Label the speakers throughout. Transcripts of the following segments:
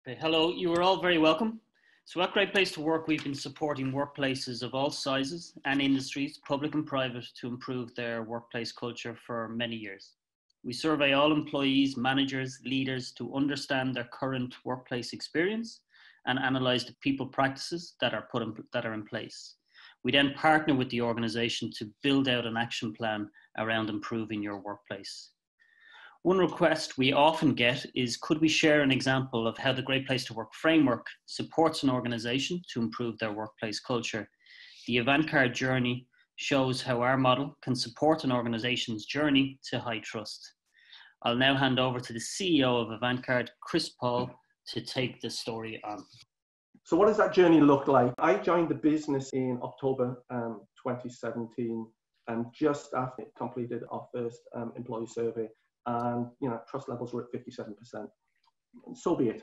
Speaker 1: Okay, hello, you are all very welcome. So at Great Place to Work, we've been supporting workplaces of all sizes and industries, public and private, to improve their workplace culture for many years. We survey all employees, managers, leaders to understand their current workplace experience and analyze the people practices that are in place. We then partner with the organization to build out an action plan around improving your workplace. One request we often get is, could we share an example of how the Great Place to Work framework supports an organization to improve their workplace culture? The Avantcard journey shows how our model can support an organization's journey to high trust. I'll now hand over to the CEO of Avantcard, Chris Paul, to take the story on.
Speaker 2: So what does that journey look like? I joined the business in October 2017, and just after it completed our first employee survey. And trust levels were at 57%. So be it.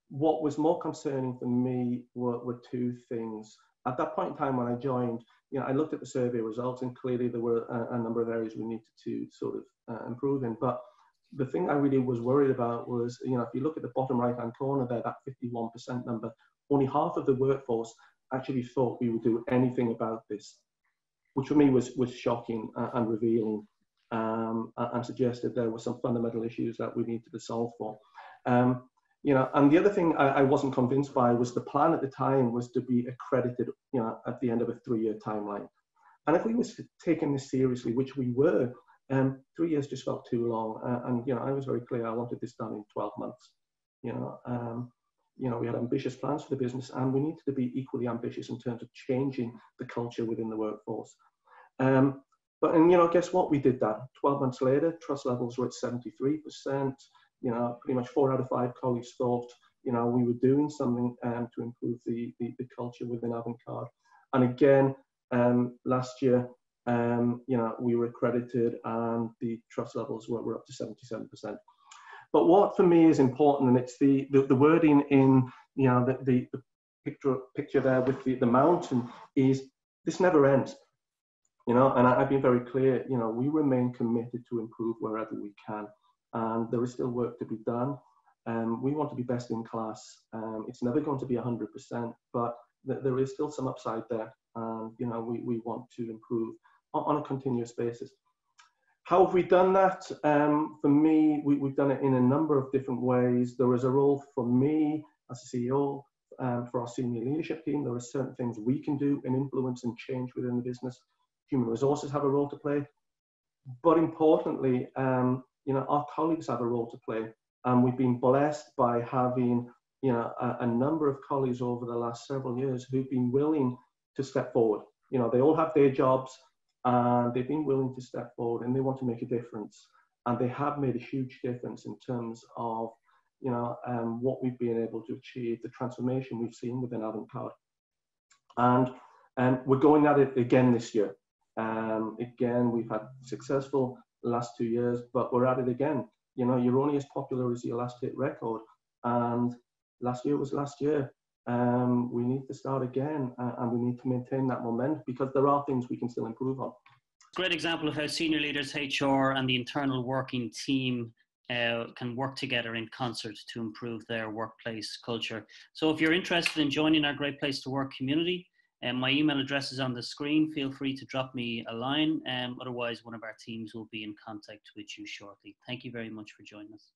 Speaker 2: What was more concerning for me were two things. At that point in time when I joined, I looked at the survey results, and clearly there were a number of areas we needed to sort of improve in. But the thing I really was worried about was, if you look at the bottom right-hand corner there, that 51% number, only half of the workforce actually thought we would do anything about this, which for me was shocking and revealing. And suggested there were some fundamental issues that we needed to solve for. And the other thing I wasn't convinced by was the plan at the time was to be accredited, at the end of a 3-year timeline. And if we was taking this seriously, which we were, 3 years just felt too long. And I was very clear I wanted this done in 12 months. We had ambitious plans for the business, and we needed to be equally ambitious in terms of changing the culture within the workforce. But guess what? We did that. 12 months later, trust levels were at 73%. Pretty much 4 out of 5 colleagues thought, we were doing something to improve the culture within Avantcard. And again, last year, we were accredited, and the trust levels were up to 77%. But what for me is important, and it's the wording in the picture there with the mountain, is this never ends. And I've been very clear, we remain committed to improve wherever we can. And there is still work to be done. We want to be best in class. It's never going to be 100%, but there is still some upside there. And, we want to improve on a continuous basis. How have we done that? For me, we've done it in a number of different ways. There is a role for me as a CEO, for our senior leadership team. There are certain things we can do and influence and change within the business. Human resources have a role to play, but importantly, our colleagues have a role to play, and we've been blessed by having, a number of colleagues over the last several years who've been willing to step forward. They all have their jobs, and they've been willing to step forward, and they want to make a difference, and they have made a huge difference in terms of, what we've been able to achieve, the transformation we've seen within Avantcard, and we're going at it again this year. Again, we've had successful last 2 years, but we're at it again. You're only as popular as your last hit record, and last year was last year. We need to start again, and we need to maintain that momentum, because there are things we can still improve on.
Speaker 1: Great example of how senior leaders, HR, and the internal working team can work together in concert to improve their workplace culture. So if you're interested in joining our Great Place to Work community, my email address is on the screen. Feel free to drop me a line. Otherwise, one of our teams will be in contact with you shortly. Thank you very much for joining us.